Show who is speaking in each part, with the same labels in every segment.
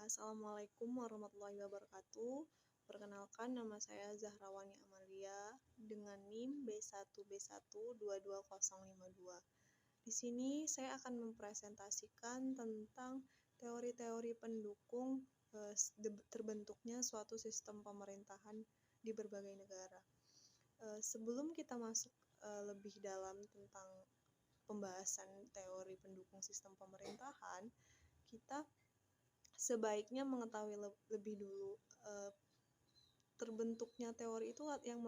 Speaker 1: Assalamualaikum warahmatullahi wabarakatuh. Perkenalkan, nama saya Zahrawani Amalia dengan NIM B1B1222052. Di sini saya akan mempresentasikan tentang teori-teori pendukung terbentuknya suatu sistem pemerintahan di berbagai negara. Sebelum kita masuk lebih dalam tentang pembahasan teori pendukung sistem pemerintahan, kita sebaiknya mengetahui lebih dulu terbentuknya teori itu yang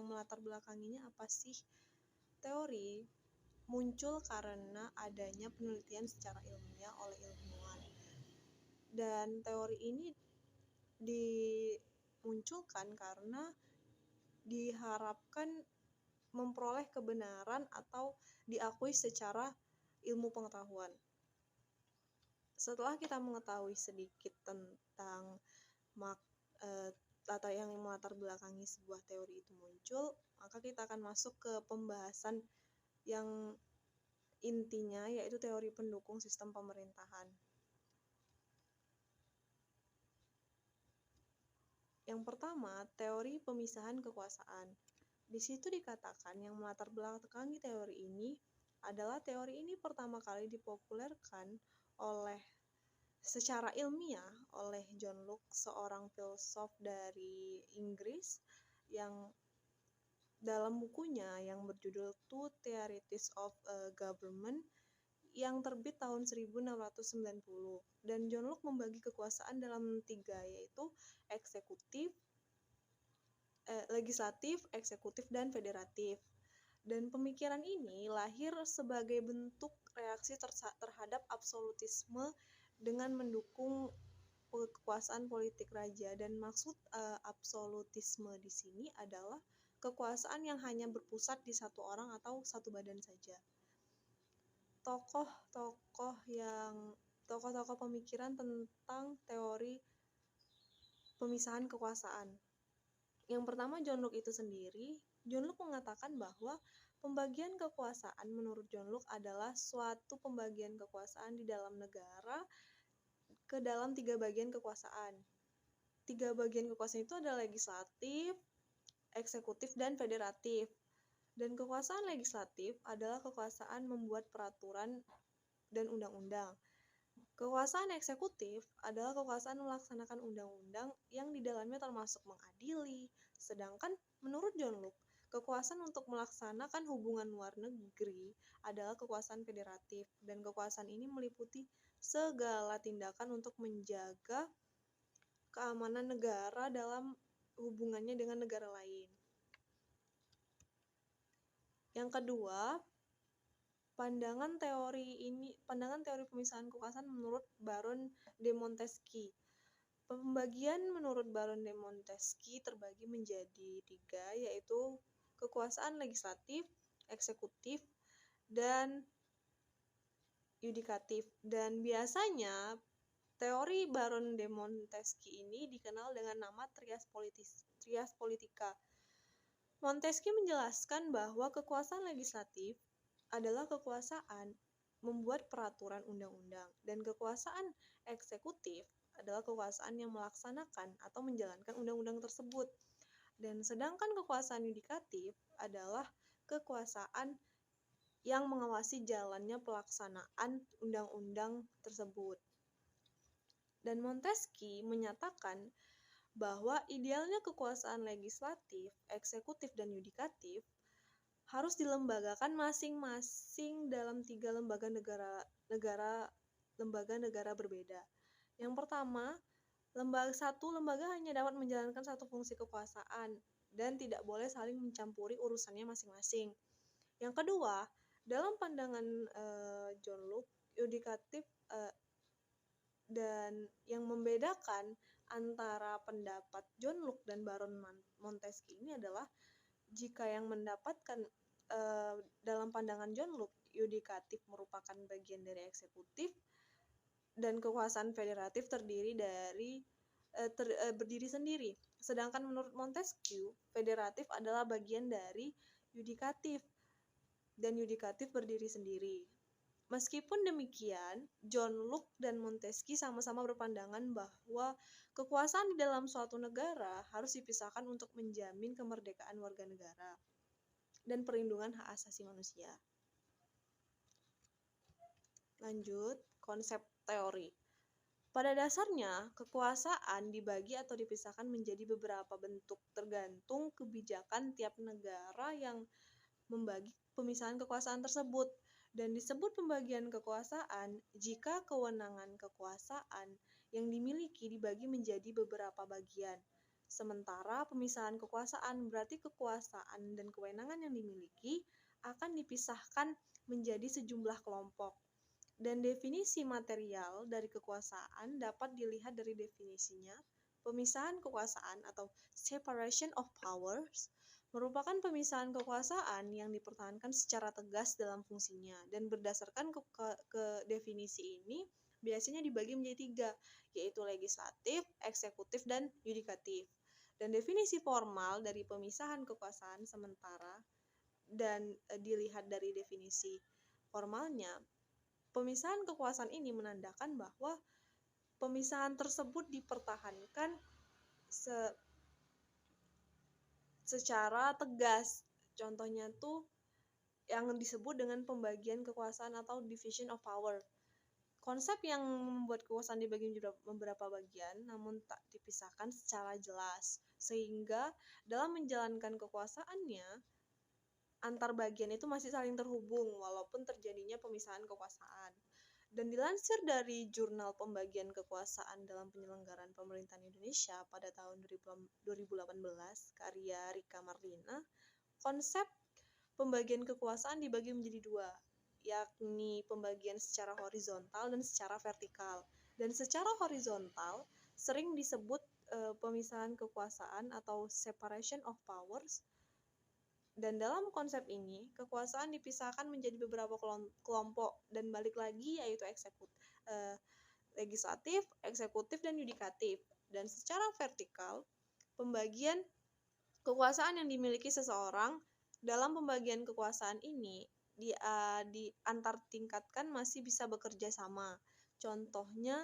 Speaker 1: melatar belakanginya apa sih. Teori muncul karena adanya penelitian secara ilmiah oleh ilmuwan, dan teori ini dimunculkan karena diharapkan memperoleh kebenaran atau diakui secara ilmu pengetahuan. Setelah kita mengetahui sedikit tentang data yang melatar belakangi sebuah teori itu muncul, maka kita akan masuk ke pembahasan yang intinya, yaitu teori pendukung sistem pemerintahan. Yang pertama, teori pemisahan kekuasaan. Di situ dikatakan yang melatar belakangi teori ini adalah teori ini pertama kali dipopulerkan secara ilmiah oleh John Locke, seorang filsuf dari Inggris, yang dalam bukunya yang berjudul Two Theories of Government yang terbit tahun 1690. Dan John Locke membagi kekuasaan dalam 3, yaitu legislatif, eksekutif, dan federatif. Dan pemikiran ini lahir sebagai bentuk reaksi terhadap absolutisme dengan mendukung kekuasaan politik raja. Dan maksud absolutisme di sini adalah kekuasaan yang hanya berpusat di satu orang atau satu badan saja. Tokoh-tokoh pemikiran tentang teori pemisahan kekuasaan. Yang pertama, John Locke itu sendiri. John Locke mengatakan bahwa pembagian kekuasaan menurut John Locke adalah suatu pembagian kekuasaan di dalam negara ke dalam 3 bagian kekuasaan. 3 bagian kekuasaan itu adalah legislatif, eksekutif, dan federatif. Dan kekuasaan legislatif adalah kekuasaan membuat peraturan dan undang-undang. Kekuasaan eksekutif adalah kekuasaan melaksanakan undang-undang yang di dalamnya termasuk mengadili. Sedangkan menurut John Locke, kekuasaan untuk melaksanakan hubungan luar negeri adalah kekuasaan federatif, dan kekuasaan ini meliputi segala tindakan untuk menjaga keamanan negara dalam hubungannya dengan negara lain. Yang kedua, pandangan teori pemisahan kekuasaan menurut Baron de Montesquieu. Pembagian menurut Baron de Montesquieu terbagi menjadi 3, yaitu kekuasaan legislatif, eksekutif, dan yudikatif. Dan biasanya teori Baron de Montesquieu ini dikenal dengan nama trias politica. Montesquieu menjelaskan bahwa kekuasaan legislatif adalah kekuasaan membuat peraturan undang-undang, dan kekuasaan eksekutif adalah kekuasaan yang melaksanakan atau menjalankan undang-undang tersebut. Dan sedangkan kekuasaan yudikatif adalah kekuasaan yang mengawasi jalannya pelaksanaan undang-undang tersebut. Dan Montesquieu menyatakan bahwa idealnya kekuasaan legislatif, eksekutif, dan yudikatif harus dilembagakan masing-masing dalam 3 lembaga negara berbeda. Yang pertama, satu lembaga hanya dapat menjalankan satu fungsi kekuasaan dan tidak boleh saling mencampuri urusannya masing-masing. Yang kedua, dalam pandangan John Locke, yudikatif dan yang membedakan antara pendapat John Locke dan Baron Montesquieu ini adalah jika yang mendapatkan dalam pandangan John Locke, yudikatif merupakan bagian dari eksekutif dan kekuasaan federatif berdiri sendiri. Sedangkan menurut Montesquieu, federatif adalah bagian dari yudikatif dan yudikatif berdiri sendiri. Meskipun demikian, John Locke dan Montesquieu sama-sama berpandangan bahwa kekuasaan di dalam suatu negara harus dipisahkan untuk menjamin kemerdekaan warga negara dan perlindungan hak asasi manusia. Lanjut, konsep teori. Pada dasarnya, kekuasaan dibagi atau dipisahkan menjadi beberapa bentuk tergantung kebijakan tiap negara yang membagi pemisahan kekuasaan tersebut. Dan disebut pembagian kekuasaan jika kewenangan kekuasaan yang dimiliki dibagi menjadi beberapa bagian. Sementara pemisahan kekuasaan berarti kekuasaan dan kewenangan yang dimiliki akan dipisahkan menjadi sejumlah kelompok. Dan definisi material dari kekuasaan dapat dilihat dari definisinya. Pemisahan kekuasaan atau separation of powers merupakan pemisahan kekuasaan yang dipertahankan secara tegas dalam fungsinya, dan berdasarkan ke definisi ini biasanya dibagi menjadi 3, yaitu legislatif, eksekutif, dan yudikatif. Dan definisi formal dari pemisahan kekuasaan sementara dan dilihat dari definisi formalnya, pemisahan kekuasaan ini menandakan bahwa pemisahan tersebut dipertahankan secara tegas. Contohnya tuh yang disebut dengan pembagian kekuasaan atau division of power. Konsep yang membuat kekuasaan dibagi menjadi beberapa bagian namun tak dipisahkan secara jelas, sehingga dalam menjalankan kekuasaannya antar bagian itu masih saling terhubung walaupun terjadinya pemisahan kekuasaan. Dan dilansir dari Jurnal Pembagian Kekuasaan dalam Penyelenggaraan Pemerintahan Indonesia pada tahun 2018, karya Rika Marlina, konsep pembagian kekuasaan dibagi menjadi 2, yakni pembagian secara horizontal dan secara vertikal. Dan secara horizontal sering disebut pemisahan kekuasaan atau separation of powers. Dan dalam konsep ini, kekuasaan dipisahkan menjadi beberapa kelompok dan balik lagi yaitu legislatif, eksekutif, dan yudikatif. Dan secara vertikal, pembagian kekuasaan yang dimiliki seseorang dalam pembagian kekuasaan ini antar tingkatkan masih bisa bekerja sama. Contohnya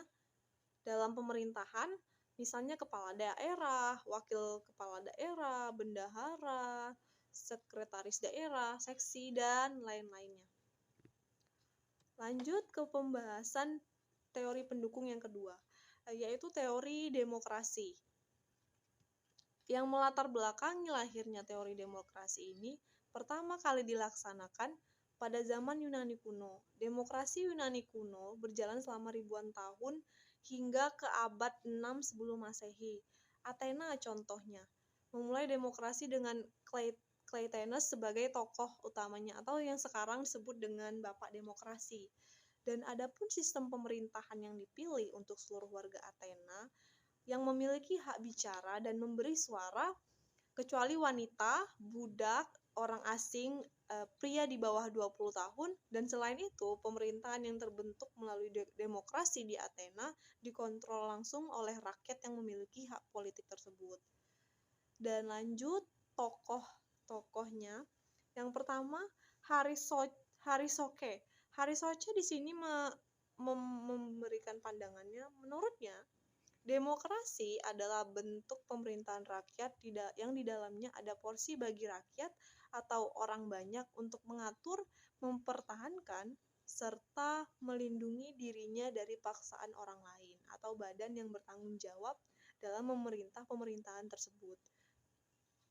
Speaker 1: dalam pemerintahan, misalnya kepala daerah, wakil kepala daerah, bendahara, sekretaris daerah, seksi, dan lain-lainnya. Lanjut ke pembahasan teori pendukung yang kedua, yaitu teori demokrasi. Yang melatar belakangi lahirnya teori demokrasi ini pertama kali dilaksanakan pada zaman Yunani kuno. Demokrasi Yunani kuno berjalan selama ribuan tahun hingga ke abad 6 sebelum Masehi. Athena contohnya, memulai demokrasi dengan Cleisthenes sebagai tokoh utamanya atau yang sekarang disebut dengan Bapak Demokrasi. Dan adapun sistem pemerintahan yang dipilih untuk seluruh warga Athena yang memiliki hak bicara dan memberi suara kecuali wanita, budak, orang asing, pria di bawah 20 tahun, dan selain itu pemerintahan yang terbentuk melalui demokrasi di Athena dikontrol langsung oleh rakyat yang memiliki hak politik tersebut. Dan lanjut tokohnya. Yang pertama, Harisoke. Harisoke di sini memberikan pandangannya. Menurutnya, demokrasi adalah bentuk pemerintahan rakyat yang di dalamnya ada porsi bagi rakyat atau orang banyak untuk mengatur, mempertahankan, serta melindungi dirinya dari paksaan orang lain atau badan yang bertanggung jawab dalam memerintah pemerintahan tersebut.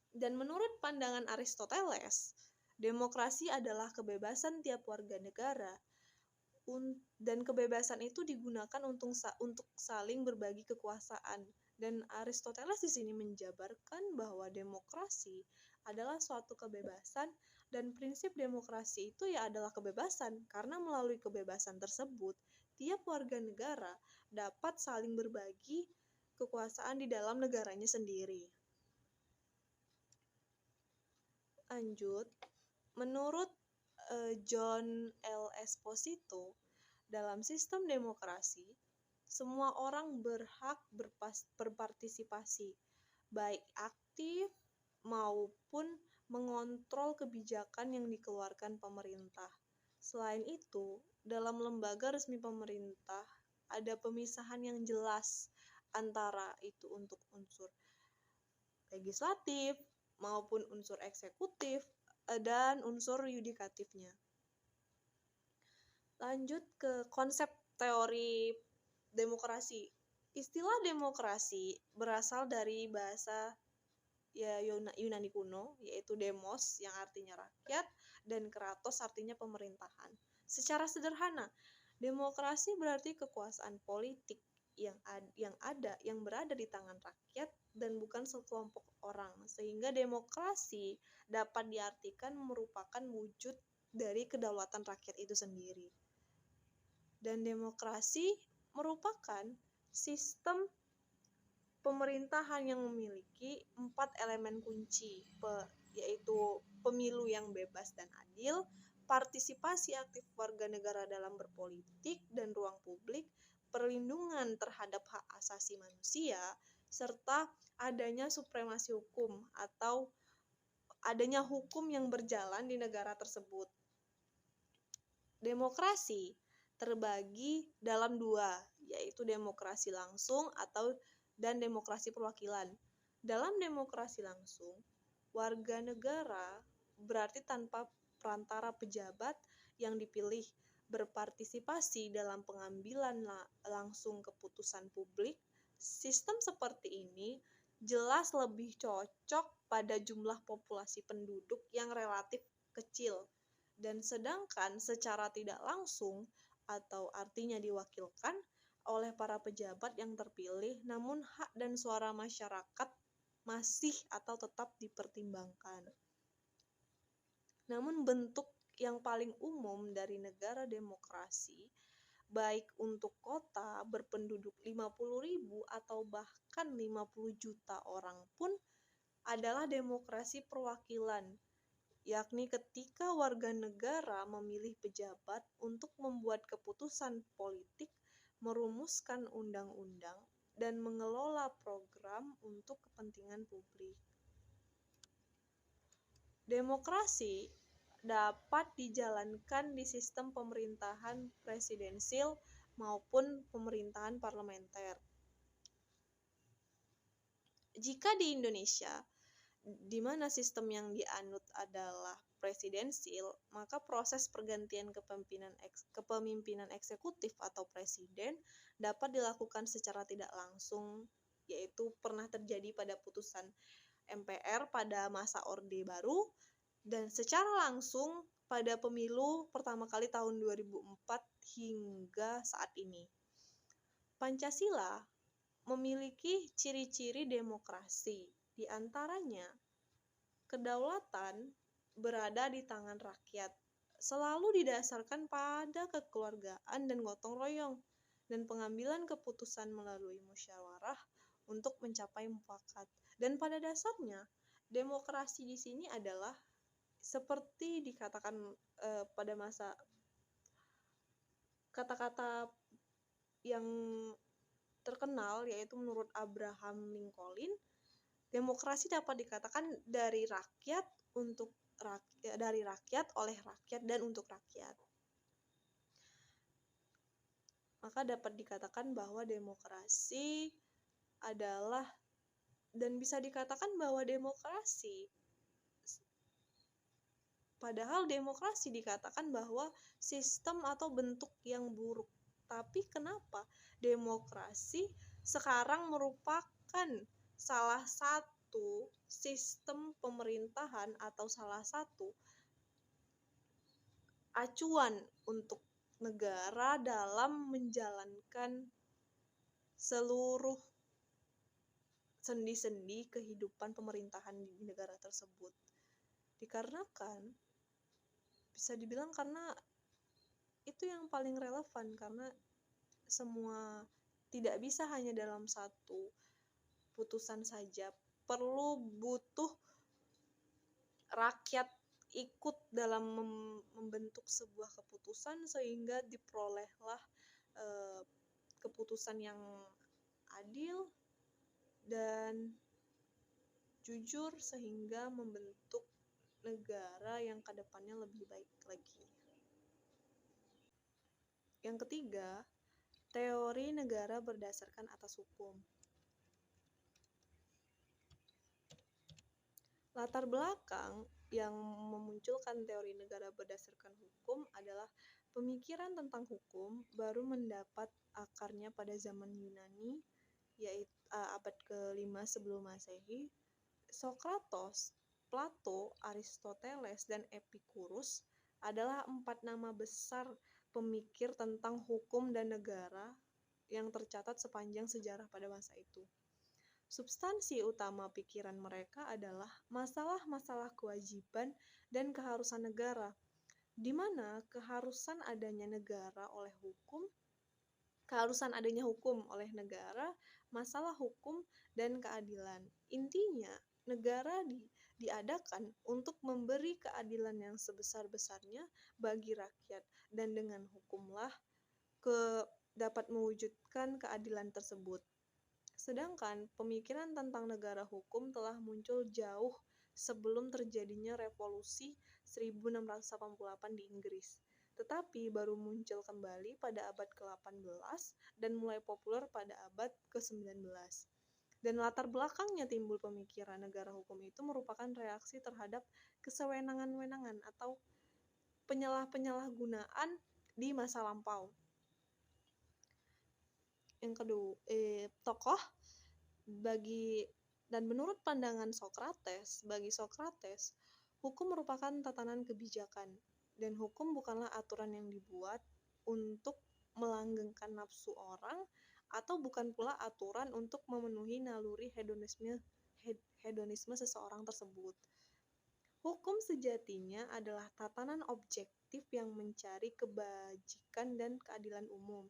Speaker 1: Dan menurut pandangan Aristoteles, demokrasi adalah kebebasan tiap warga negara, dan kebebasan itu digunakan untuk saling berbagi kekuasaan. Dan Aristoteles di sini menjabarkan bahwa demokrasi adalah suatu kebebasan, dan prinsip demokrasi itu ya adalah kebebasan, karena melalui kebebasan tersebut tiap warga negara dapat saling berbagi kekuasaan di dalam negaranya sendiri. Lanjut, menurut John L. Esposito, dalam sistem demokrasi, semua orang berhak berpartisipasi, baik aktif maupun mengontrol kebijakan yang dikeluarkan pemerintah. Selain itu, dalam lembaga resmi pemerintah ada pemisahan yang jelas antara itu untuk unsur legislatif maupun unsur eksekutif dan unsur yudikatifnya. Lanjut ke konsep teori demokrasi. Istilah demokrasi berasal dari bahasa Yunani kuno, yaitu demos yang artinya rakyat dan kratos artinya pemerintahan. Secara sederhana, demokrasi berarti kekuasaan politik yang berada di tangan rakyat dan bukan sekelompok orang, sehingga demokrasi dapat diartikan merupakan wujud dari kedaulatan rakyat itu sendiri. Dan demokrasi merupakan sistem pemerintahan yang memiliki 4 elemen kunci, yaitu pemilu yang bebas dan adil, partisipasi aktif warga negara dalam berpolitik dan ruang publik, perlindungan terhadap hak asasi manusia, serta adanya supremasi hukum atau adanya hukum yang berjalan di negara tersebut. Demokrasi terbagi dalam 2, yaitu demokrasi langsung dan demokrasi perwakilan. Dalam demokrasi langsung, warga negara berarti tanpa perantara pejabat yang dipilih berpartisipasi dalam pengambilan langsung keputusan publik. Sistem seperti ini jelas lebih cocok pada jumlah populasi penduduk yang relatif kecil, dan sedangkan secara tidak langsung atau artinya diwakilkan oleh para pejabat yang terpilih, namun hak dan suara masyarakat masih atau tetap dipertimbangkan. Namun bentuk yang paling umum dari negara demokrasi, baik untuk kota berpenduduk 50.000 atau bahkan 50 juta orang pun, adalah demokrasi perwakilan, yakni ketika warga negara memilih pejabat untuk membuat keputusan politik, merumuskan undang-undang, dan mengelola program untuk kepentingan publik. Demokrasi dapat dijalankan di sistem pemerintahan presidensil maupun pemerintahan parlementer. Jika di Indonesia, di mana sistem yang dianut adalah presidensil, maka proses pergantian kepemimpinan eksekutif atau presiden dapat dilakukan secara tidak langsung, yaitu pernah terjadi pada putusan MPR pada masa Orde Baru, dan secara langsung pada pemilu pertama kali tahun 2004 hingga saat ini. Pancasila memiliki ciri-ciri demokrasi, di antaranya kedaulatan berada di tangan rakyat, selalu didasarkan pada kekeluargaan dan gotong royong, dan pengambilan keputusan melalui musyawarah untuk mencapai mufakat. Dan pada dasarnya, demokrasi di sini adalah seperti dikatakan pada masa kata-kata yang terkenal, yaitu menurut Abraham Lincoln, demokrasi dapat dikatakan dari rakyat oleh rakyat dan untuk rakyat. Maka dapat dikatakan bahwa demokrasi adalah, dan bisa dikatakan bahwa padahal demokrasi dikatakan bahwa sistem atau bentuk yang buruk. Tapi kenapa demokrasi sekarang merupakan salah satu sistem pemerintahan atau salah satu acuan untuk negara dalam menjalankan seluruh sendi-sendi kehidupan pemerintahan di negara tersebut? Dikarenakan, bisa dibilang karena itu yang paling relevan, karena semua tidak bisa hanya dalam satu putusan saja, butuh rakyat ikut dalam membentuk sebuah keputusan sehingga diperolehlah keputusan yang adil dan jujur, sehingga membentuk negara yang kedepannya lebih baik lagi. Yang ketiga, teori negara berdasarkan atas hukum. Latar belakang yang memunculkan teori negara berdasarkan hukum adalah pemikiran tentang hukum baru mendapat akarnya pada zaman Yunani, yaitu abad ke-5 sebelum Masehi. Sokrates, Plato, Aristoteles, dan Epicurus adalah 4 nama besar pemikir tentang hukum dan negara yang tercatat sepanjang sejarah pada masa itu. Substansi utama pikiran mereka adalah masalah-masalah kewajiban dan keharusan negara, di mana keharusan adanya hukum oleh negara, masalah hukum, dan keadilan. Intinya, negara diadakan untuk memberi keadilan yang sebesar-besarnya bagi rakyat, dan dengan hukumlah dapat mewujudkan keadilan tersebut. Sedangkan pemikiran tentang negara hukum telah muncul jauh sebelum terjadinya revolusi 1688 di Inggris, tetapi baru muncul kembali pada abad ke-18 dan mulai populer pada abad ke-19. Dan latar belakangnya timbul pemikiran negara hukum itu merupakan reaksi terhadap kesewenang-wenangan atau penyalahgunaan di masa lampau. Yang kedua, tokoh dan menurut pandangan Sokrates, bagi Sokrates, hukum merupakan tatanan kebijakan, dan hukum bukanlah aturan yang dibuat untuk melanggengkan nafsu orang, atau bukan pula aturan untuk memenuhi naluri hedonisme seseorang tersebut. Hukum sejatinya adalah tatanan objektif yang mencari kebajikan dan keadilan umum.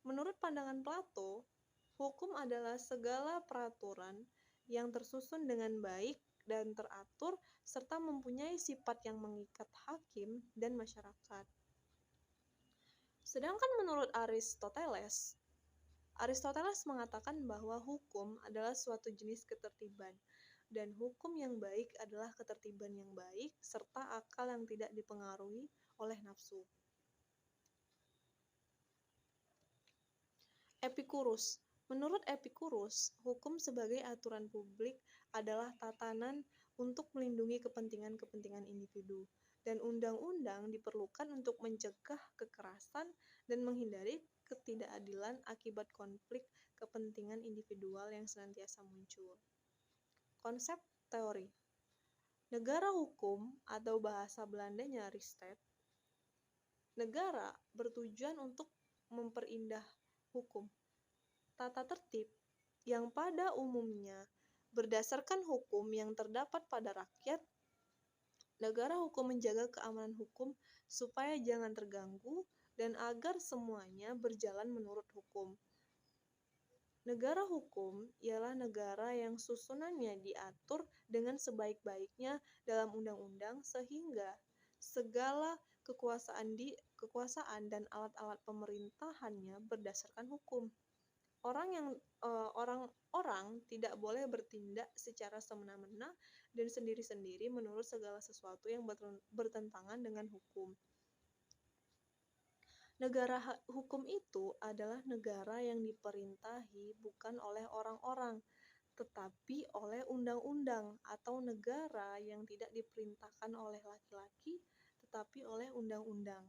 Speaker 1: Menurut pandangan Plato, hukum adalah segala peraturan yang tersusun dengan baik dan teratur serta mempunyai sifat yang mengikat hakim dan masyarakat. Sedangkan menurut Aristoteles mengatakan bahwa hukum adalah suatu jenis ketertiban, dan hukum yang baik adalah ketertiban yang baik serta akal yang tidak dipengaruhi oleh nafsu. Epicurus. Menurut Epicurus, hukum sebagai aturan publik adalah tatanan untuk melindungi kepentingan-kepentingan individu, dan undang-undang diperlukan untuk mencegah kekerasan dan menghindari ketidakadilan akibat konflik kepentingan individual yang senantiasa muncul. Konsep teori negara hukum atau bahasa Belandanya Rechtsstaat. Negara bertujuan untuk memperindah hukum, tata tertib yang pada umumnya berdasarkan hukum yang terdapat pada rakyat. Negara hukum menjaga keamanan hukum supaya jangan terganggu dan agar semuanya berjalan menurut hukum. Negara hukum ialah negara yang susunannya diatur dengan sebaik-baiknya dalam undang-undang sehingga segala kekuasaan dan alat-alat pemerintahannya berdasarkan hukum. Orang tidak boleh bertindak secara semena-mena dan sendiri-sendiri menurut segala sesuatu yang bertentangan dengan hukum. Negara hukum itu adalah negara yang diperintahi bukan oleh orang-orang, tetapi oleh undang-undang, atau negara yang tidak diperintahkan oleh laki-laki, tetapi oleh undang-undang.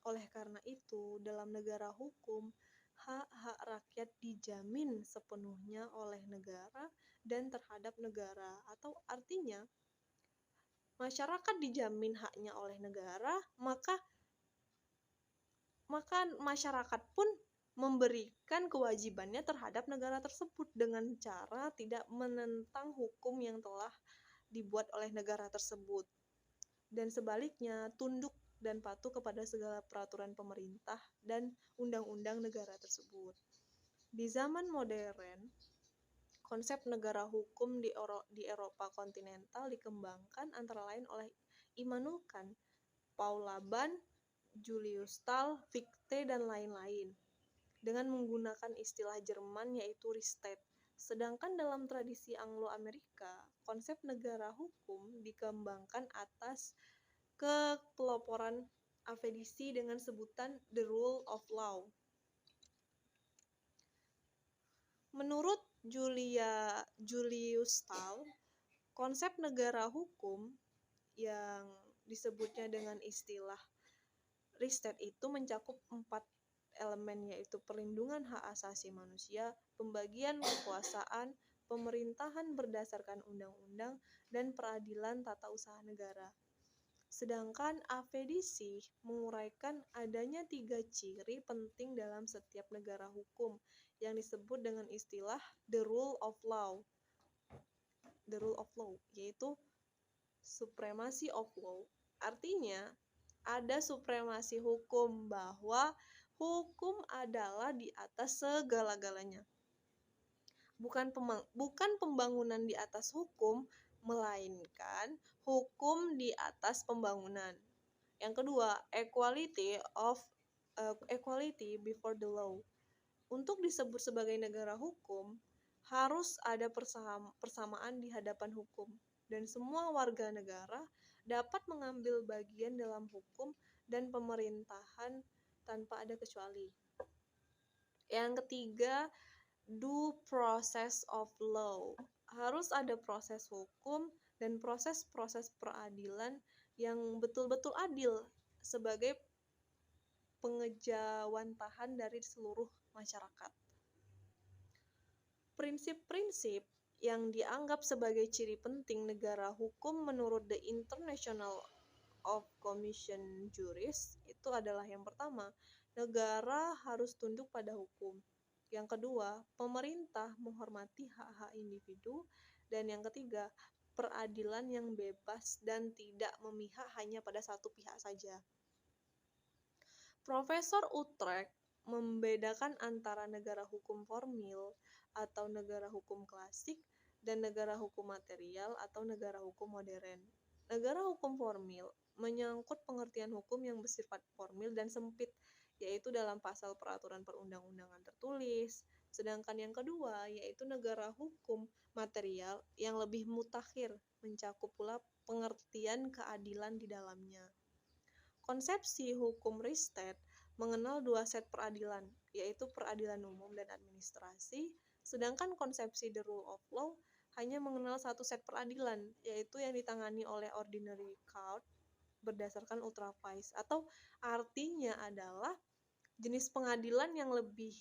Speaker 1: Oleh karena itu, dalam negara hukum, hak-hak rakyat dijamin sepenuhnya oleh negara dan terhadap negara, atau artinya, masyarakat dijamin haknya oleh negara, maka masyarakat pun memberikan kewajibannya terhadap negara tersebut dengan cara tidak menentang hukum yang telah dibuat oleh negara tersebut, dan sebaliknya tunduk dan patuh kepada segala peraturan pemerintah dan undang-undang negara tersebut. Di zaman modern, konsep negara hukum di Eropa kontinental dikembangkan antara lain oleh Immanuel Kant, Paul Laban, Julius Stahl, Fichte, dan lain-lain, dengan menggunakan istilah Jerman yaitu Rechtsstaat. Sedangkan dalam tradisi Anglo-Amerika, konsep negara hukum dikembangkan atas kepeloporan AVDC dengan sebutan the rule of law. Menurut Julius Stahl, konsep negara hukum yang disebutnya dengan istilah Riset itu mencakup 4 elemen, yaitu perlindungan hak asasi manusia, pembagian kekuasaan, pemerintahan berdasarkan undang-undang, dan peradilan tata usaha negara. Sedangkan AVDC menguraikan adanya 3 ciri penting dalam setiap negara hukum yang disebut dengan istilah the rule of law. The rule of law, yaitu supremacy of law. Artinya, ada supremasi hukum, bahwa hukum adalah di atas segala-galanya. Bukan pembangunan di atas hukum, melainkan hukum di atas pembangunan. Yang kedua, equality before the law. Untuk disebut sebagai negara hukum, harus ada persamaan di hadapan hukum, dan semua warga negara dapat mengambil bagian dalam hukum dan pemerintahan tanpa ada kecuali. Yang ketiga, due process of law. Harus ada proses hukum dan proses-proses peradilan yang betul-betul adil sebagai pengejawantahan dari seluruh masyarakat. Prinsip-prinsip yang dianggap sebagai ciri penting negara hukum menurut The International of Commission Juris itu adalah: yang pertama, negara harus tunduk pada hukum. Yang kedua, pemerintah menghormati hak-hak individu. Dan yang ketiga, peradilan yang bebas dan tidak memihak hanya pada satu pihak saja. Profesor Utrecht membedakan antara negara hukum formil atau negara hukum klasik dan negara hukum material atau negara hukum modern. Negara hukum formil menyangkut pengertian hukum yang bersifat formil dan sempit, yaitu dalam pasal peraturan perundang-undangan tertulis. Sedangkan yang kedua, yaitu negara hukum material yang lebih mutakhir, mencakup pula pengertian keadilan di dalamnya. Konsepsi hukum Riset mengenal 2 set peradilan, yaitu peradilan umum dan administrasi, sedangkan konsepsi the rule of law hanya mengenal 1 set peradilan, yaitu yang ditangani oleh ordinary court berdasarkan ultra vires, atau artinya adalah jenis pengadilan yang lebih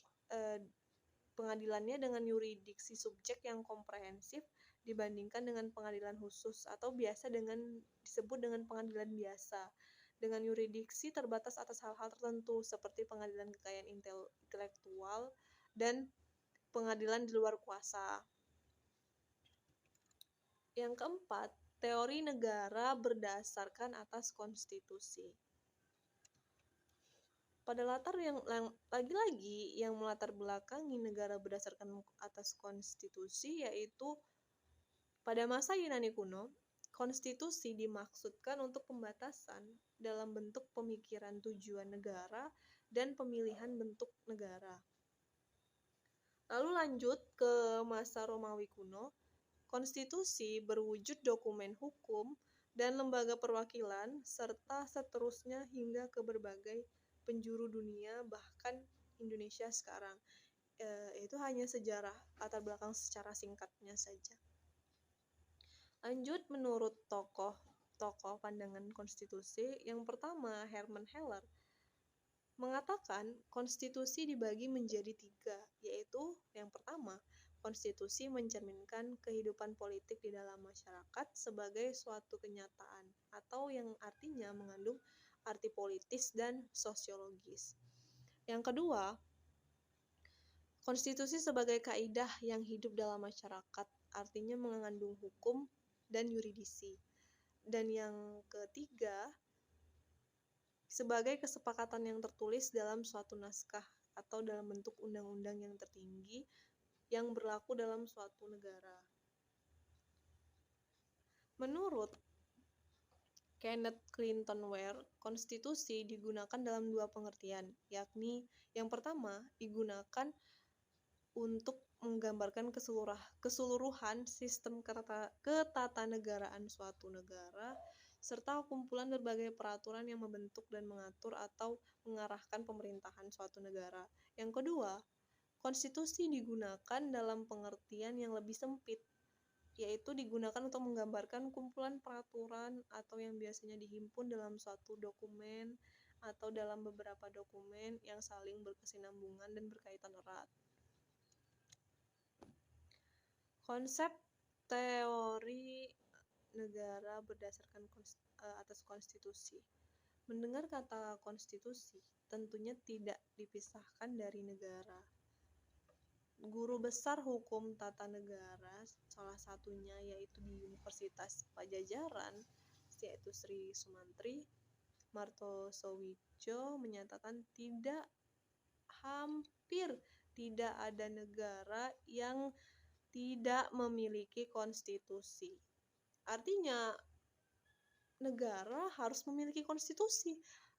Speaker 1: pengadilannya dengan yurisdiksi subjek yang komprehensif dibandingkan dengan pengadilan khusus, atau biasa disebut dengan pengadilan biasa, dengan yurisdiksi terbatas atas hal-hal tertentu seperti pengadilan kekayaan intelektual dan pengadilan di luar kuasa. Yang keempat, teori negara berdasarkan atas konstitusi. Pada latar yang lagi-lagi yang melatar belakangi negara berdasarkan atas konstitusi, yaitu pada masa Yunani kuno, konstitusi dimaksudkan untuk pembatasan dalam bentuk pemikiran tujuan negara dan pemilihan bentuk negara. Lalu lanjut ke masa Romawi kuno, konstitusi berwujud dokumen hukum dan lembaga perwakilan, serta seterusnya hingga ke berbagai penjuru dunia, bahkan Indonesia sekarang. Itu hanya sejarah latar belakang secara singkatnya saja. Lanjut, menurut tokoh pandangan konstitusi, yang pertama, Hermann Heller mengatakan konstitusi dibagi menjadi 3, yaitu yang pertama, konstitusi mencerminkan kehidupan politik di dalam masyarakat sebagai suatu kenyataan, atau yang artinya mengandung arti politis dan sosiologis. Yang kedua, konstitusi sebagai kaidah yang hidup dalam masyarakat, artinya mengandung hukum dan yuridisi. Dan yang ketiga, sebagai kesepakatan yang tertulis dalam suatu naskah atau dalam bentuk undang-undang yang tertinggi yang berlaku dalam suatu negara. Menurut Kenneth Clinton Ware, konstitusi digunakan dalam 2 pengertian, yakni yang pertama, digunakan untuk menggambarkan keseluruhan sistem ketatanegaraan suatu negara, serta kumpulan berbagai peraturan yang membentuk dan mengatur atau mengarahkan pemerintahan suatu negara. Yang kedua, konstitusi digunakan dalam pengertian yang lebih sempit, yaitu digunakan untuk menggambarkan kumpulan peraturan atau yang biasanya dihimpun dalam suatu dokumen atau dalam beberapa dokumen yang saling berkesinambungan dan berkaitan erat. Konsep teori negara berdasarkan atas konstitusi. Mendengar kata konstitusi tentunya tidak dipisahkan dari negara. Guru besar hukum tata negara salah satunya yaitu di Universitas Pajajaran, yaitu Sri Sumantri Martosoewicjo menyatakan hampir tidak ada negara yang tidak memiliki konstitusi. Artinya negara harus memiliki konstitusi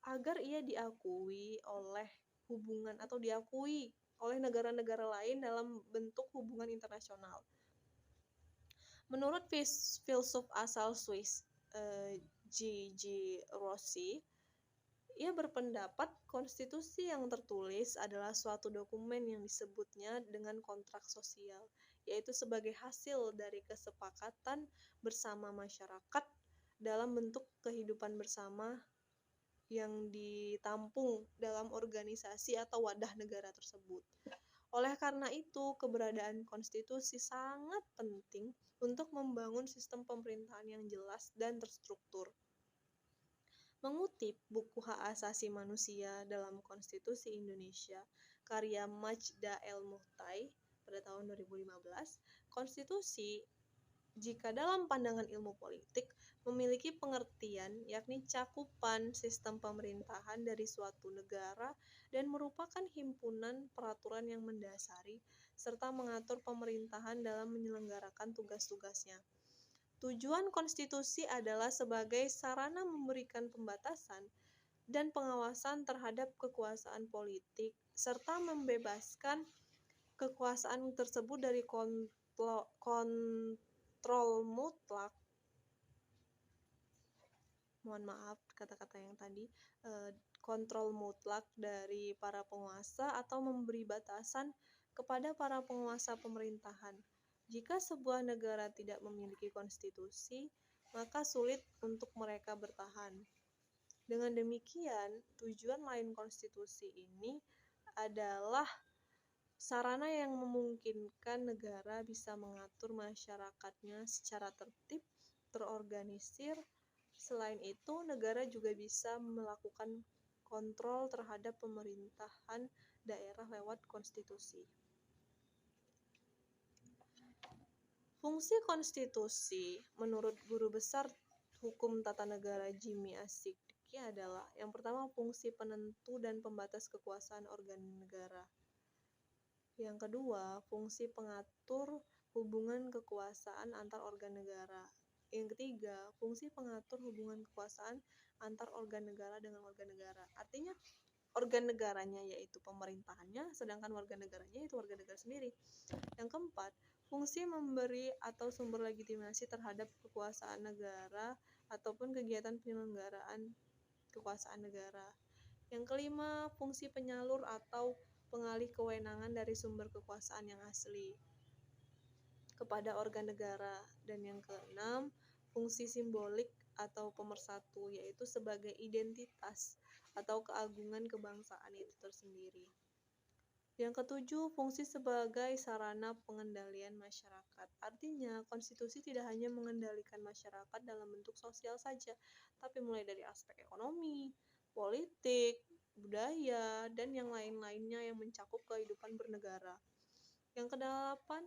Speaker 1: agar ia diakui oleh hubungan atau diakui oleh negara-negara lain dalam bentuk hubungan internasional. Menurut filsuf asal Swiss G.G. Rossi, ia berpendapat konstitusi yang tertulis adalah suatu dokumen yang disebutnya dengan kontrak sosial, yaitu sebagai hasil dari kesepakatan bersama masyarakat dalam bentuk kehidupan bersama yang ditampung dalam organisasi atau wadah negara tersebut. Oleh karena itu, keberadaan konstitusi sangat penting untuk membangun sistem pemerintahan yang jelas dan terstruktur. Mengutip buku Hak Asasi Manusia dalam Konstitusi Indonesia, karya Majda El-Muhtai pada tahun 2015, konstitusi jika dalam pandangan ilmu politik memiliki pengertian yakni cakupan sistem pemerintahan dari suatu negara dan merupakan himpunan peraturan yang mendasari serta mengatur pemerintahan dalam menyelenggarakan tugas-tugasnya. Tujuan konstitusi adalah sebagai sarana memberikan pembatasan dan pengawasan terhadap kekuasaan politik serta membebaskan kekuasaan tersebut dari kontrol mutlak. Mohon maaf kata-kata yang tadi. Kontrol mutlak dari para penguasa atau memberi batasan kepada para penguasa pemerintahan. Jika sebuah negara tidak memiliki konstitusi, maka sulit untuk mereka bertahan. Dengan demikian, tujuan lain konstitusi ini adalah sarana yang memungkinkan negara bisa mengatur masyarakatnya secara tertib, terorganisir. Selain itu, negara juga bisa melakukan kontrol terhadap pemerintahan daerah lewat konstitusi. Fungsi konstitusi menurut Guru Besar Hukum Tata Negara Jimmy Asidiki adalah yang pertama, fungsi penentu dan pembatas kekuasaan organ negara. Yang kedua, fungsi pengatur hubungan kekuasaan antar organ negara. Yang ketiga, fungsi pengatur hubungan kekuasaan antar organ negara dengan warga negara. Artinya, organ negaranya yaitu pemerintahannya, sedangkan warga negaranya itu warga negara sendiri. Yang keempat, fungsi memberi atau sumber legitimasi terhadap kekuasaan negara ataupun kegiatan penyelenggaraan kekuasaan negara. Yang kelima, fungsi penyalur atau pengalih kewenangan dari sumber kekuasaan yang asli kepada organ negara. Dan yang keenam, fungsi simbolik atau pemersatu, yaitu sebagai identitas atau keagungan kebangsaan itu tersendiri. Yang ketujuh, fungsi sebagai sarana pengendalian masyarakat. Artinya, konstitusi tidak hanya mengendalikan masyarakat dalam bentuk sosial saja, tapi mulai dari aspek ekonomi, politik, budaya, dan yang lain-lainnya yang mencakup kehidupan bernegara. Yang kedelapan,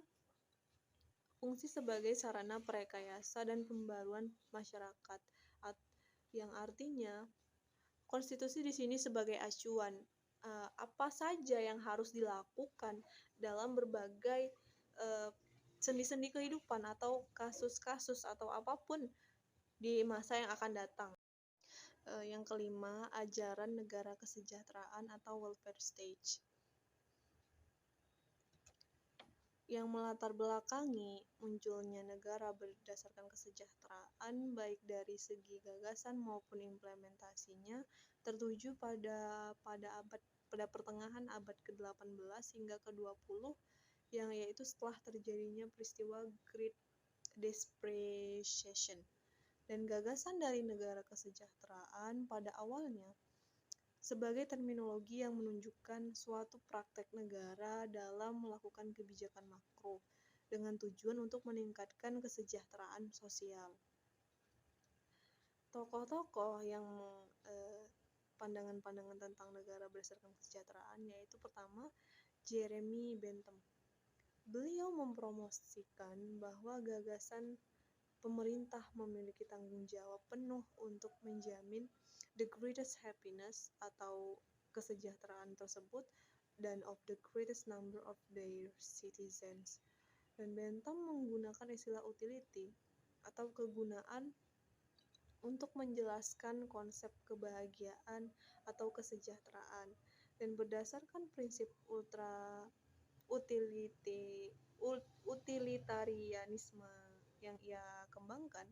Speaker 1: fungsi sebagai sarana perekayasa dan pembaruan masyarakat, yang artinya konstitusi di sini sebagai acuan apa saja yang harus dilakukan dalam berbagai sendi-sendi kehidupan atau kasus-kasus atau apapun di masa yang akan datang. Yang kelima, ajaran negara kesejahteraan atau welfare state. yang melatar belakangi munculnya negara berdasarkan kesejahteraan baik dari segi gagasan maupun implementasinya tertuju pada pertengahan abad ke-18 hingga ke-20 yang yaitu setelah terjadinya peristiwa Great Depression. Dan gagasan dari negara kesejahteraan pada awalnya sebagai terminologi yang menunjukkan suatu praktek negara dalam melakukan kebijakan makro dengan tujuan untuk meningkatkan kesejahteraan sosial. Tokoh-tokoh yang pandangan-pandangan tentang negara berdasarkan kesejahteraan yaitu pertama Jeremy Bentham. Beliau mempromosikan bahwa gagasan pemerintah memiliki tanggung jawab penuh untuk menjamin the greatest happiness atau kesejahteraan tersebut dan of the greatest number of their citizens. Dan Bentham menggunakan istilah utility atau kegunaan untuk menjelaskan konsep kebahagiaan atau kesejahteraan. Dan berdasarkan prinsip utilitarianisme yang ia kembangkan,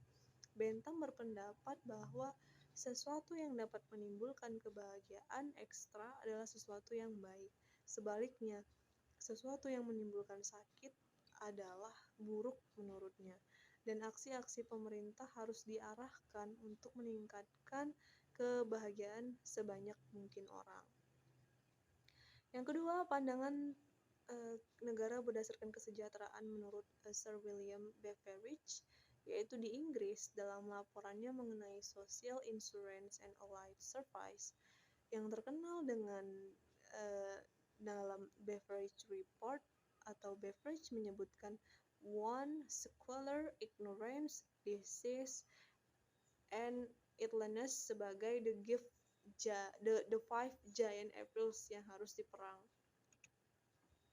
Speaker 1: Bentham berpendapat bahwa sesuatu yang dapat menimbulkan kebahagiaan ekstra adalah sesuatu yang baik. Sebaliknya, sesuatu yang menimbulkan sakit adalah buruk menurutnya. Dan aksi-aksi pemerintah harus diarahkan untuk meningkatkan kebahagiaan sebanyak mungkin orang. Yang kedua, pandangan negara berdasarkan kesejahteraan menurut Sir William Beveridge, yaitu di Inggris dalam laporannya mengenai Social Insurance and Allied Service yang terkenal dengan dalam Beveridge Report atau Beveridge menyebutkan one secular ignorance, disease, and illness sebagai the five giant evils yang harus diperang.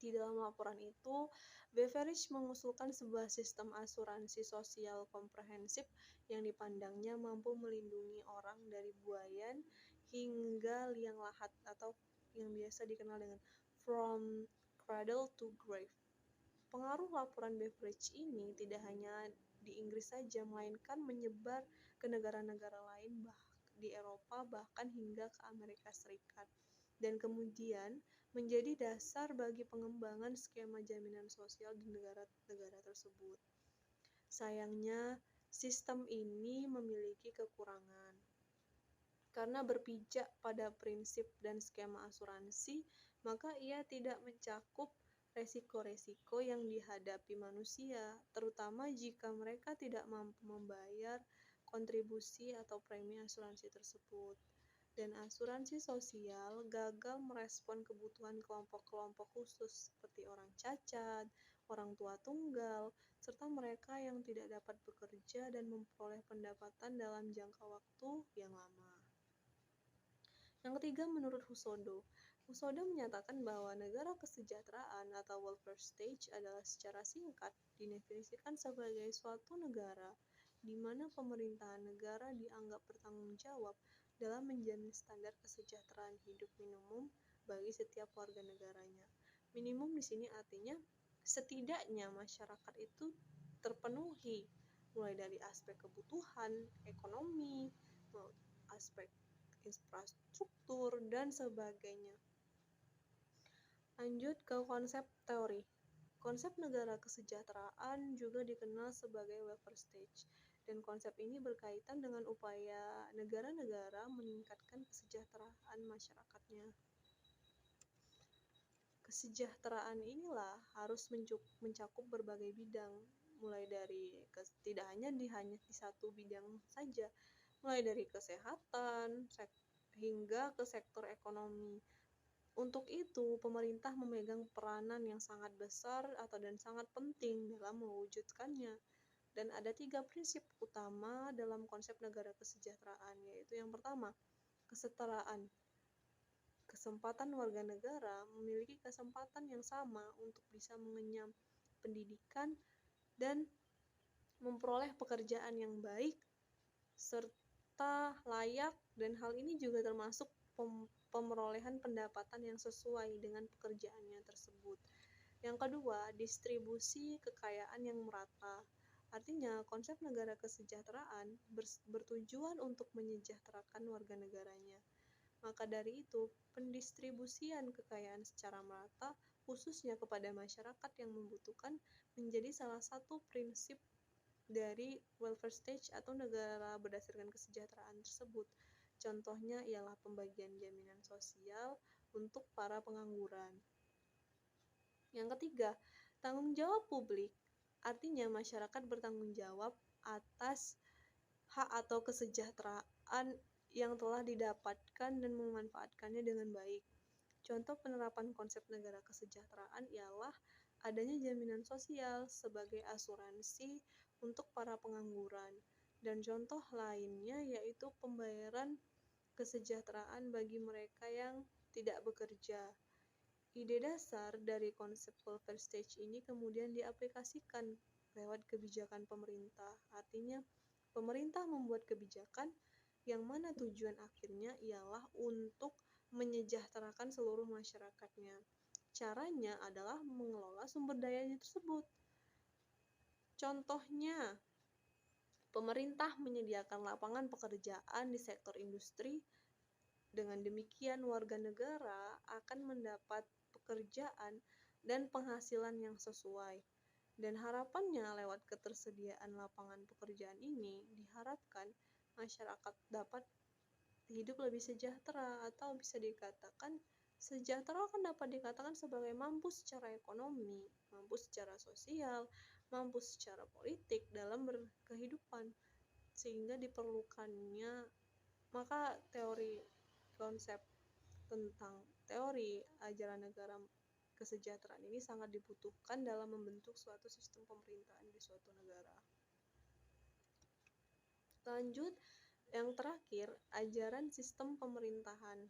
Speaker 1: Di dalam laporan itu, Beveridge mengusulkan sebuah sistem asuransi sosial komprehensif yang dipandangnya mampu melindungi orang dari buayan hingga liang lahat atau yang biasa dikenal dengan from cradle to grave. Pengaruh laporan Beveridge ini tidak hanya di Inggris saja, melainkan menyebar ke negara-negara lain di Eropa bahkan hingga ke Amerika Serikat. Dan kemudian menjadi dasar bagi pengembangan skema jaminan sosial di negara-negara tersebut. Sayangnya, sistem ini memiliki kekurangan. Karena berpijak pada prinsip dan skema asuransi, maka ia tidak mencakup resiko-resiko yang dihadapi manusia, terutama jika mereka tidak mampu membayar kontribusi atau premi asuransi tersebut. Dan asuransi sosial gagal merespon kebutuhan kelompok-kelompok khusus seperti orang cacat, orang tua tunggal, serta mereka yang tidak dapat bekerja dan memperoleh pendapatan dalam jangka waktu yang lama. Yang ketiga, menurut Husodo menyatakan bahwa negara kesejahteraan atau welfare state adalah secara singkat didefinisikan sebagai suatu negara di mana pemerintahan negara dianggap bertanggung jawab dalam menjamin standar kesejahteraan hidup minimum bagi setiap warga negaranya. Minimum di sini artinya setidaknya masyarakat itu terpenuhi, mulai dari aspek kebutuhan, ekonomi, aspek infrastruktur, dan sebagainya. Lanjut ke konsep teori. Konsep negara kesejahteraan juga dikenal sebagai welfare state. Dan konsep ini berkaitan dengan upaya negara-negara meningkatkan kesejahteraan masyarakatnya. Kesejahteraan inilah harus mencakup berbagai bidang, mulai dari tidak hanya di satu bidang saja, mulai dari kesehatan hingga ke sektor ekonomi. Untuk itu, pemerintah memegang peranan yang sangat besar dan sangat penting dalam mewujudkannya. Dan ada 3 prinsip utama dalam konsep negara kesejahteraan, yaitu yang pertama, kesetaraan. Kesempatan warga negara memiliki kesempatan yang sama untuk bisa mengenyam pendidikan dan memperoleh pekerjaan yang baik serta layak, dan hal ini juga termasuk pemerolehan pendapatan yang sesuai dengan pekerjaannya tersebut. Yang kedua, distribusi kekayaan yang merata. Artinya, konsep negara kesejahteraan bertujuan untuk menyejahterakan warga negaranya. Maka dari itu, pendistribusian kekayaan secara merata, khususnya kepada masyarakat yang membutuhkan, menjadi salah satu prinsip dari welfare state atau negara berdasarkan kesejahteraan tersebut. Contohnya ialah pembagian jaminan sosial untuk para pengangguran. Yang ketiga, tanggung jawab publik, artinya masyarakat bertanggung jawab atas hak atau kesejahteraan yang telah didapatkan dan memanfaatkannya dengan baik. Contoh penerapan konsep negara kesejahteraan ialah adanya jaminan sosial sebagai asuransi untuk para pengangguran. Dan contoh lainnya yaitu pembayaran kesejahteraan bagi mereka yang tidak bekerja. Ide dasar dari konsep welfare state ini kemudian diaplikasikan lewat kebijakan pemerintah. Artinya, pemerintah membuat kebijakan yang mana tujuan akhirnya ialah untuk menyejahterakan seluruh masyarakatnya. Caranya adalah mengelola sumber dayanya tersebut. Contohnya, pemerintah menyediakan lapangan pekerjaan di sektor industri. Dengan demikian, warga negara akan mendapat pekerjaan dan penghasilan yang sesuai. Dan harapannya lewat ketersediaan lapangan pekerjaan ini diharapkan masyarakat dapat hidup lebih sejahtera, atau bisa dikatakan sejahtera akan dapat dikatakan sebagai mampu secara ekonomi, mampu secara sosial, mampu secara politik dalam berkehidupan, sehingga diperlukannya maka teori konsep tentang teori ajaran negara kesejahteraan ini sangat dibutuhkan dalam membentuk suatu sistem pemerintahan di suatu negara. Lanjut, yang terakhir, ajaran sistem pemerintahan.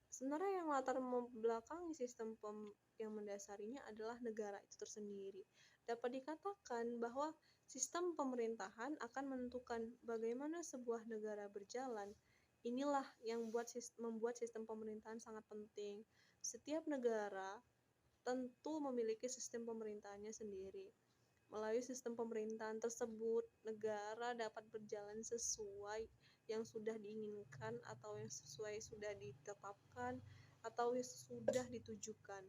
Speaker 1: Sebenarnya yang latar membelakangi sistem yang mendasarinya adalah negara itu tersendiri. Dapat dikatakan bahwa sistem pemerintahan akan menentukan bagaimana sebuah negara berjalan. Inilah yang membuat sistem pemerintahan sangat penting. Setiap negara tentu memiliki sistem pemerintahannya sendiri. Melalui sistem pemerintahan tersebut, negara dapat berjalan sesuai yang sudah diinginkan atau yang sesuai sudah ditetapkan atau yang sudah ditujukan.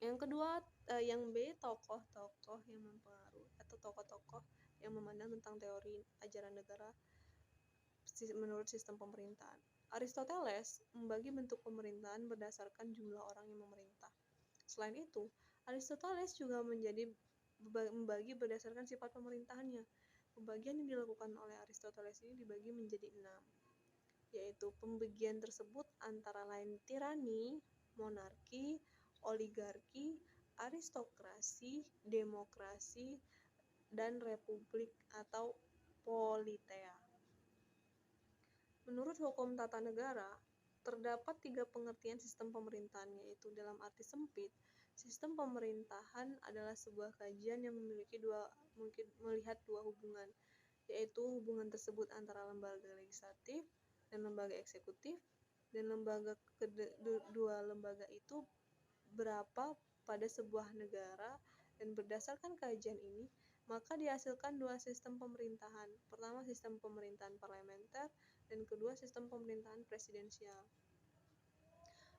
Speaker 1: Yang kedua, yang B, tokoh-tokoh yang mempengaruhi atau tokoh-tokoh yang memandang tentang teori ajaran negara menurut sistem pemerintahan. Aristoteles membagi bentuk pemerintahan berdasarkan jumlah orang yang memerintah. Selain itu, Aristoteles juga membagi berdasarkan sifat pemerintahannya. Pembagian yang dilakukan oleh Aristoteles ini dibagi menjadi 6, yaitu pembagian tersebut antara lain tirani, monarki, oligarki, aristokrasi, demokrasi, dan republik atau politea. Menurut hukum tata negara, terdapat 3 pengertian sistem pemerintahan, yaitu dalam arti sempit, sistem pemerintahan adalah sebuah kajian yang melihat dua hubungan, yaitu hubungan tersebut antara lembaga legislatif dan lembaga eksekutif, dan dua lembaga itu berapa pada sebuah negara, dan berdasarkan kajian ini, maka dihasilkan dua sistem pemerintahan. Pertama, sistem pemerintahan parlementer, dan kedua, sistem pemerintahan presidensial.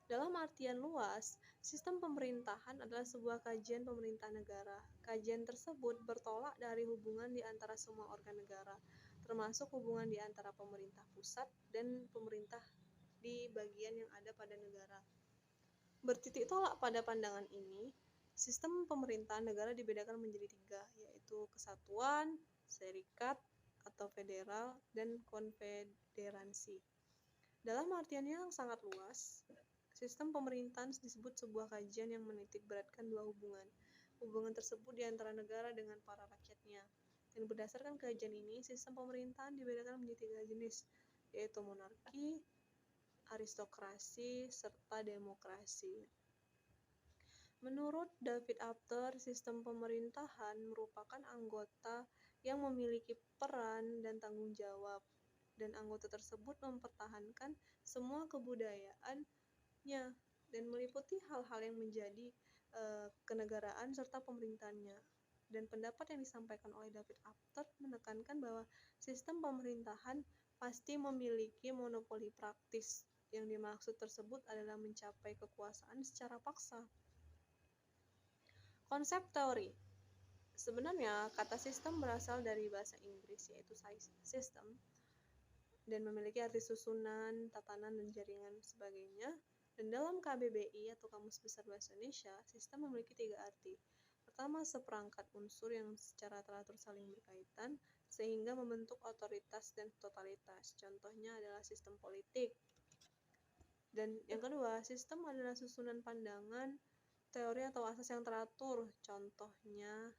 Speaker 1: Dalam artian luas, sistem pemerintahan adalah sebuah kajian pemerintah negara. Kajian tersebut bertolak dari hubungan di antara semua organ negara, termasuk hubungan di antara pemerintah pusat dan pemerintah di bagian yang ada pada negara. Bertitik tolak pada pandangan ini, sistem pemerintahan negara dibedakan menjadi 3, yaitu kesatuan, serikat atau federal, dan konfederasi. Dalam artian yang sangat luas, sistem pemerintahan disebut sebuah kajian yang menitik beratkan dua hubungan. Hubungan tersebut di antara negara dengan para rakyatnya. Dan berdasarkan kajian ini, sistem pemerintahan dibedakan menjadi 3 jenis, yaitu monarki, aristokrasi, serta demokrasi. Menurut David Apter, sistem pemerintahan merupakan anggota yang memiliki peran dan tanggung jawab, dan anggota tersebut mempertahankan semua kebudayaannya dan meliputi hal-hal yang menjadi kenegaraan serta pemerintahannya. Dan pendapat yang disampaikan oleh David Apter menekankan bahwa sistem pemerintahan pasti memiliki monopoli praktis. Yang dimaksud tersebut adalah mencapai kekuasaan secara paksa. Konsep teori. Sebenarnya kata sistem berasal dari bahasa Inggris yaitu system dan memiliki arti susunan, tatanan, dan jaringan sebagainya. Dan dalam KBBI atau Kamus Besar Bahasa Indonesia, sistem memiliki 3 arti. Pertama, seperangkat unsur yang secara teratur saling berkaitan sehingga membentuk otoritas dan totalitas. Contohnya adalah sistem politik. Dan yang kedua, sistem adalah susunan pandangan, teori atau asas yang teratur. Contohnya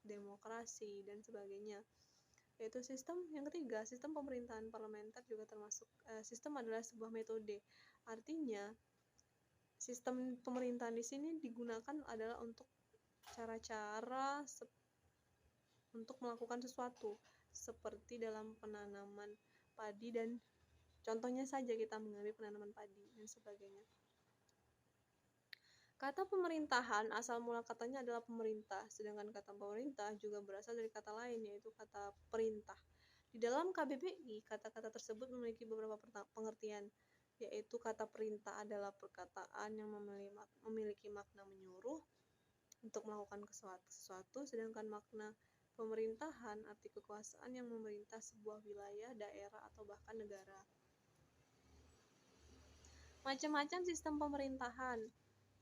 Speaker 1: demokrasi dan sebagainya. Yaitu sistem yang ketiga, sistem pemerintahan parlementer juga termasuk sistem adalah sebuah metode. Artinya, sistem pemerintahan di sini digunakan adalah untuk cara-cara untuk melakukan sesuatu, seperti dalam penanaman padi dan contohnya saja kita mengambil penanaman padi dan sebagainya. Kata pemerintahan asal mula katanya adalah pemerintah, sedangkan kata pemerintah juga berasal dari kata lain yaitu kata perintah. Di dalam KBBI, kata-kata tersebut memiliki beberapa pengertian, yaitu kata perintah adalah perkataan yang memiliki makna menyuruh untuk melakukan sesuatu, sedangkan makna pemerintahan arti kekuasaan yang memerintah sebuah wilayah, daerah, atau bahkan negara. Macam-macam sistem pemerintahan.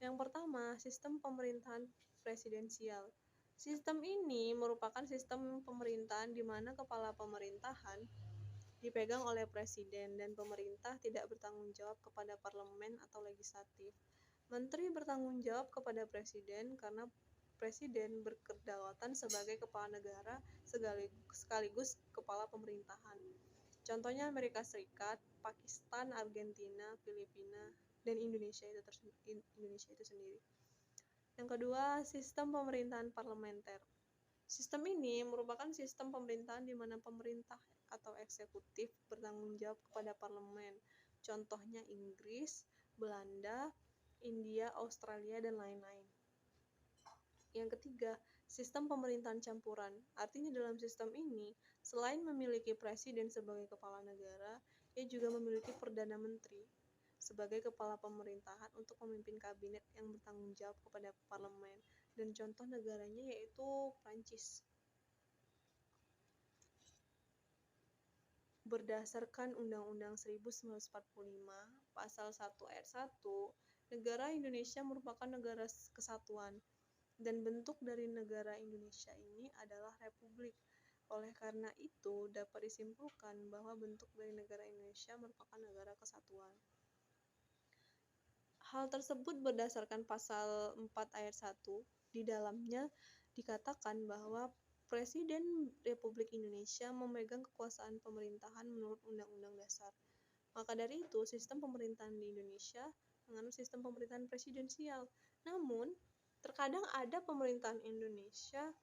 Speaker 1: Yang pertama, sistem pemerintahan presidensial. Sistem ini merupakan sistem pemerintahan di mana kepala pemerintahan dipegang oleh presiden dan pemerintah tidak bertanggung jawab kepada parlemen atau legislatif. Menteri bertanggung jawab kepada presiden karena presiden berkedaulatan sebagai kepala negara sekaligus kepala pemerintahan. Contohnya Amerika Serikat, Pakistan, Argentina, Filipina, dan Indonesia itu sendiri. Yang kedua, sistem pemerintahan parlementer. Sistem ini merupakan sistem pemerintahan di mana pemerintah atau eksekutif bertanggung jawab kepada parlemen. Contohnya Inggris, Belanda, India, Australia, dan lain-lain. Yang ketiga, sistem pemerintahan campuran. Artinya dalam sistem ini, selain memiliki presiden sebagai kepala negara, ia juga memiliki perdana menteri sebagai kepala pemerintahan untuk memimpin kabinet yang bertanggung jawab kepada parlemen. Dan contoh negaranya yaitu Prancis. Berdasarkan Undang-Undang 1945, Pasal 1 Ayat 1, negara Indonesia merupakan negara kesatuan. Dan bentuk dari negara Indonesia ini adalah republik. Oleh karena itu, dapat disimpulkan bahwa bentuk dari negara Indonesia merupakan negara kesatuan. Hal tersebut berdasarkan pasal 4 ayat 1. Di dalamnya dikatakan bahwa Presiden Republik Indonesia memegang kekuasaan pemerintahan menurut Undang-Undang Dasar. Maka dari itu, sistem pemerintahan di Indonesia menganut sistem pemerintahan presidensial. Namun, terkadang ada pemerintahan Indonesia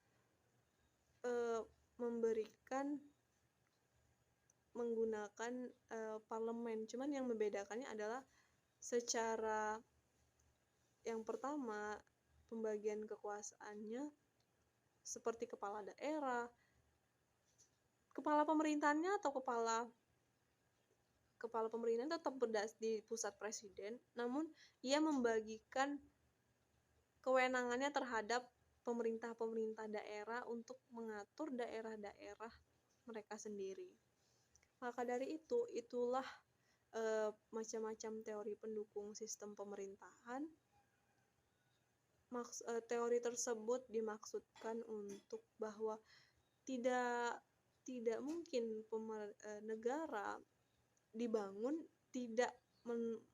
Speaker 1: menggunakan parlemen. Cuman yang membedakannya adalah secara yang pertama, pembagian kekuasaannya seperti kepala daerah, kepala pemerintahannya atau kepala pemerintahan tetap di pusat presiden, namun ia membagikan kewenangannya terhadap pemerintah daerah untuk mengatur daerah-daerah mereka sendiri. Maka dari itu, itulah macam-macam teori pendukung sistem pemerintahan. Teori tersebut dimaksudkan untuk bahwa tidak mungkin negara dibangun tidak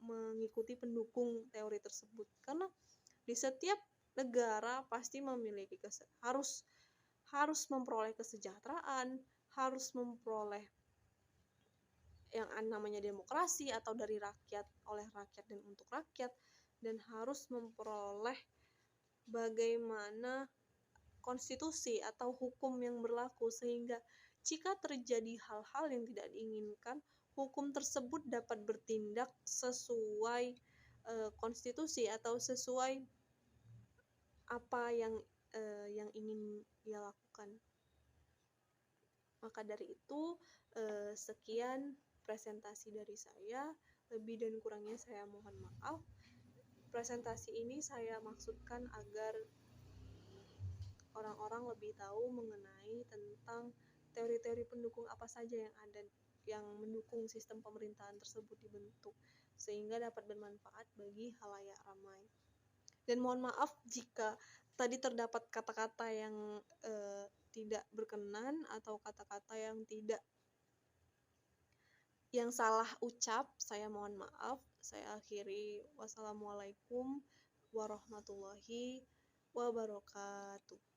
Speaker 1: mengikuti pendukung teori tersebut, karena di setiap negara pasti memiliki harus memperoleh kesejahteraan, harus memperoleh yang namanya demokrasi atau dari rakyat, oleh rakyat dan untuk rakyat, dan harus memperoleh bagaimana konstitusi atau hukum yang berlaku sehingga jika terjadi hal-hal yang tidak diinginkan, hukum tersebut dapat bertindak sesuai konstitusi atau sesuai apa yang ingin dia lakukan. Maka dari itu, sekian presentasi dari saya. Lebih dan kurangnya saya mohon maaf. Presentasi ini saya maksudkan agar orang-orang lebih tahu mengenai tentang teori-teori pendukung apa saja yang ada yang mendukung sistem pemerintahan tersebut dibentuk, sehingga dapat bermanfaat bagi khalayak ramai. Dan mohon maaf jika tadi terdapat kata-kata yang tidak berkenan atau kata-kata yang salah ucap. Saya mohon maaf. Saya akhiri. Wassalamualaikum warahmatullahi wabarakatuh.